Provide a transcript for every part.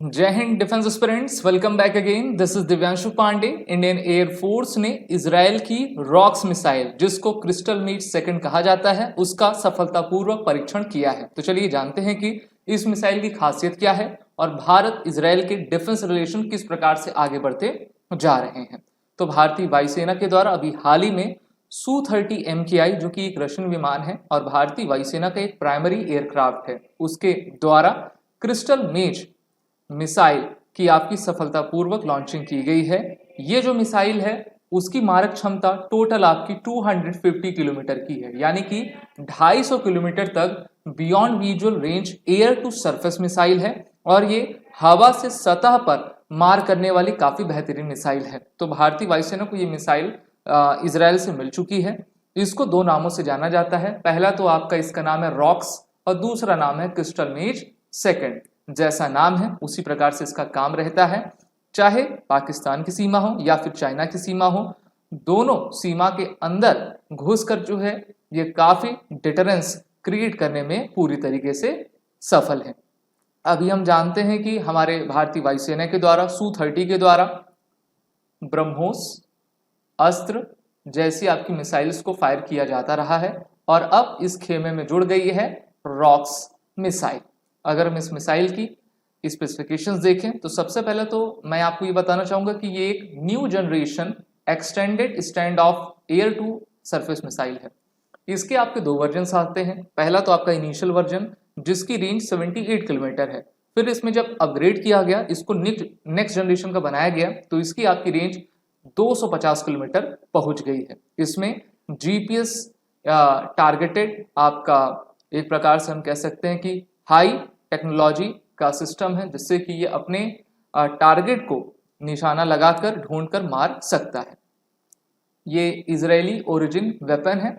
जय Hind defence aspirants, welcome back again. This is Divyanshu Pandey. Indian air force ने Israel की Rocks missile, जिसको क्रिस्टल मीट सेकंड कहा जाता है, उसका सफलतापूर्वक परीक्षण किया है। तो चलिए जानते हैं कि इस मिसाइल की खासियत क्या है और भारत इजराइल के डिफेंस रिलेशन किस प्रकार से आगे बढ़ते जा रहे हैं। तो भारतीय वायुसेना के द्वारा अभी हाल ही में Su-30 MKI, जो कि एक रशियन विमान है और भारतीय वायुसेना का एक प्राइमरी एयरक्राफ्ट है, उसके द्वारा क्रिस्टल मेज मिसाइल की आपकी सफलतापूर्वक लॉन्चिंग की गई है। ये जो मिसाइल है उसकी मारक क्षमता टोटल आपकी 250 किलोमीटर की है, यानी कि 250 किलोमीटर तक beyond visual range air to surface missile है और ये हवा से सतह पर मार करने वाली काफी बेहतरीन मिसाइल है। तो भारतीय वायुसेना को ये मिसाइल इजराइल से मिल चुकी है। इसको दो नामों से जाना जाता है। पहला तो आपका इसका नाम है रॉक्स और दूसरा नाम है क्रिस्टल मेज सेकंड। जैसा नाम है उसी प्रकार से इसका काम रहता है। चाहे पाकिस्तान की सीमा हो या फिर चाइना की सीमा हो, दोनों सीमा के अंदर घुसकर जो है ये काफी डिटरेंस क्रिएट करने में पूरी तरीके से सफल है। अभी हम जानते हैं कि हमारे भारतीय वायुसेना के द्वारा Su-30 के द्वारा ब्रह्मोस अस्त्र जैसी आपकी मिसाइल्स को फायर किया जाता रहा है और अब इस खेमे में जुड़ गई है रॉक्स मिसाइल। अगर हम इस मिसाइल की स्पेसिफिकेशंस देखें तो सबसे पहले तो मैं आपको ये बताना चाहूंगा कि ये एक new generation extended stand off air to surface missile है। इसके आपके दो वर्जन आते हैं। पहला तो आपका इनिशियल वर्जन जिसकी रेंज 78 किलोमीटर है। फिर इसमें जब अपग्रेड किया गया, इसको नेक्स्ट जनरेशन का बनाया गया, तो इसकी आपकी रेंज 250 किलोमीटर पहुंच गई है। इसमें जीपीएस टारगेटेड आपका एक प्रकार से हम कह सकते हैं कि हाई टेक्नोलॉजी का सिस्टम है, जिससे कि ये अपने टारगेट को निशाना लगाकर ढूंढकर मार सकता है। ये इजरायली ओरिजिन वेपन है।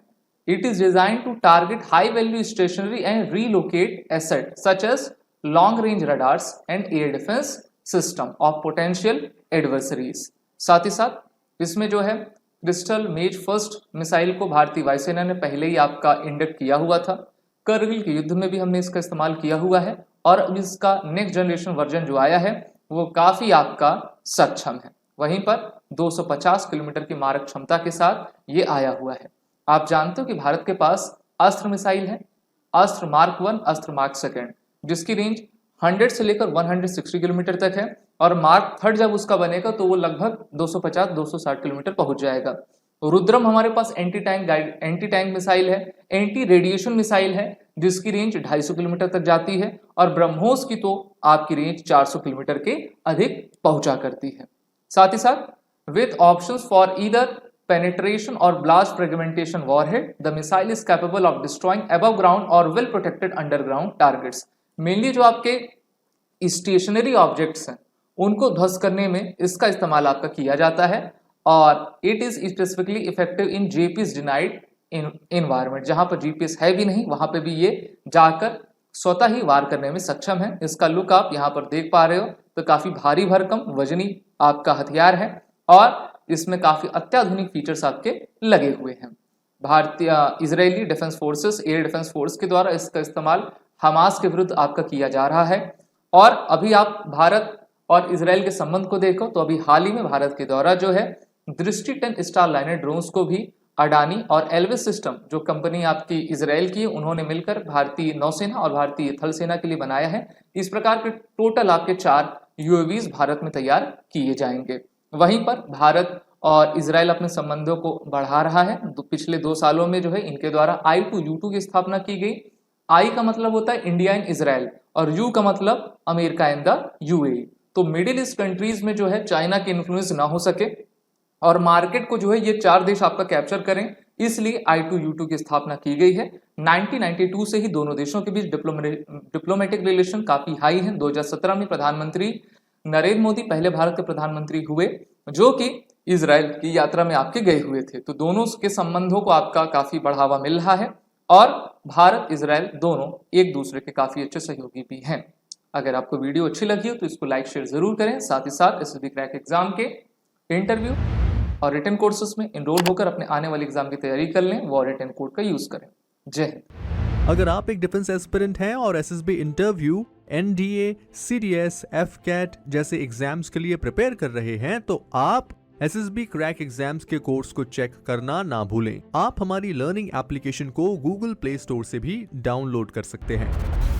It is design to target high value stationary and relocate asset such as long range radars and air defence system of potential adversaries. साथ ही साथ इसमें जो है क्रिस्टल मेज फर्स्ट मिसाइल को भारतीय वायुसेना ने पहले ही आपका इंडक्ट किया हुआ था। करगिल के युद्ध में भी हमने इसका इस्तेमाल किया हुआ है और अब इसका नेक्स्ट जनरेशन वर्जन जो आया है वो काफी आपका सक्षम है। वहीं पर 250 किलोमीटर की मारक क्षमता के साथ ये आया हुआ है। आप जानते हो कि भारत के पास अस्त्र मिसाइल है, अस्त्र मार्क 1, अस्त्र मार्क सेकंड, जिसकी रेंज 100 से लेकर 160 किलोमीटर तक है और मार्क थर्ड जब उसका बनेगा तो वो लगभग 250-260 किलोमीटर पहुंच जाएगा। रुद्रम हमारे पास एंटी टैंक मिसाइल है, एंटी रेडिएशन मिसाइल है, जिसकी रेंज 250 किलोमीटर तक जाती है और ब्रह्मोस की तो आपकी रेंज 400 किलोमीटर के अधिक पहुंचा करती है। साथ ही साथ with options for either penetration or blast fragmentation warhead, the missile is capable of destroying above ground or well protected underground targets. Mainly जो आपके स्टेशनरी ऑब्जेक्ट्स हैं उनको ध्वस्त करने में इसका इस्तेमाल आपका किया जाता है और it is specifically effective in GPS denied environment. जहां पर जीपीएस है भी नहीं वहां पे भी ये जाकर स्वतः ही वार करने में सक्षम है। इसका लुक आप यहाँ पर देख पा रहे हो तो काफी भारी भरकम वजनी आपका हथियार है और इसमें काफी अत्याधुनिक फीचर्स आपके लगे हुए हैं। भारतीय Israeli defence forces, air defence force के द्वारा इसका इस्तेमाल हमास के विरुद्ध आपका किया जा रहा है। और अभी आप भारत और इजराइल के संबंध को देखो तो अभी हाल ही में भारत के द्वारा जो है दृष्टि 10 स्टारलाइनर ड्रोन्स को भी अडानी और एल्विस सिस्टम, जो कंपनी आपकी इजराइल की है, उन्होंने मिलकर भारतीय नौसेना और भारतीय थल सेना के लिए बनाया है। इस प्रकार के टोटल आपके 4 यूएवीज भारत में तैयार किए जाएंगे। वहीं पर भारत और इजराइल अपने संबंधों को बढ़ा रहा है। पिछले 2 सालों में जो है इनके द्वारा I2U2 की स्थापना की गई। I का मतलब होता है इंडिया एंड इजराइल और U का मतलब अमेरिका एंड द यूएई। तो मिडिल ईस्ट कंट्रीज में जो है चाइना की इन्फ्लुएंस ना हो सके और मार्केट को जो है ये 4 देश आपका कैप्चर करें, इसलिए I2U2 की स्थापना की गई है। 1992 से ही दोनों देशों के बीच डिप्लोमेटिक रिलेशन काफी हाई है। 2017 में प्रधानमंत्री नरेंद्र मोदी पहले भारत के प्रधानमंत्री हुए जो कि इजराइल की यात्रा में आपके गए हुए थे। तो दोनों के संबंधों को आपका काफी बढ़ावा मिल रहा है और भारत इजराइल दोनों एक दूसरे के काफी अच्छे सहयोगी भी हैं। अगर आपको वीडियो अच्छी लगी हो तो इसको लाइक शेयर जरूर करें। साथ ही साथ एसएसबी क्रैक एग्जाम के इंटरव्यू और रिटन कोर्सेज में इनरोल होकर अपने आने वाले एग्जाम की तैयारी कर लें वो रिटन कोड का यूज करें। जय हिंद। अगर आप एक डिफेंस एस्पिरेंट हैं और SSB interview NDA, CDS, FCAT जैसे एग्जाम्स के लिए प्रिपेयर कर रहे हैं तो आप SSB क्रैक एग्जाम्स के कोर्स को चेक करना ना भूलें। आप हमारी लर्निंग एप्लीकेशन को गूगल प्ले स्टोर से भी डाउनलोड कर सकते हैं।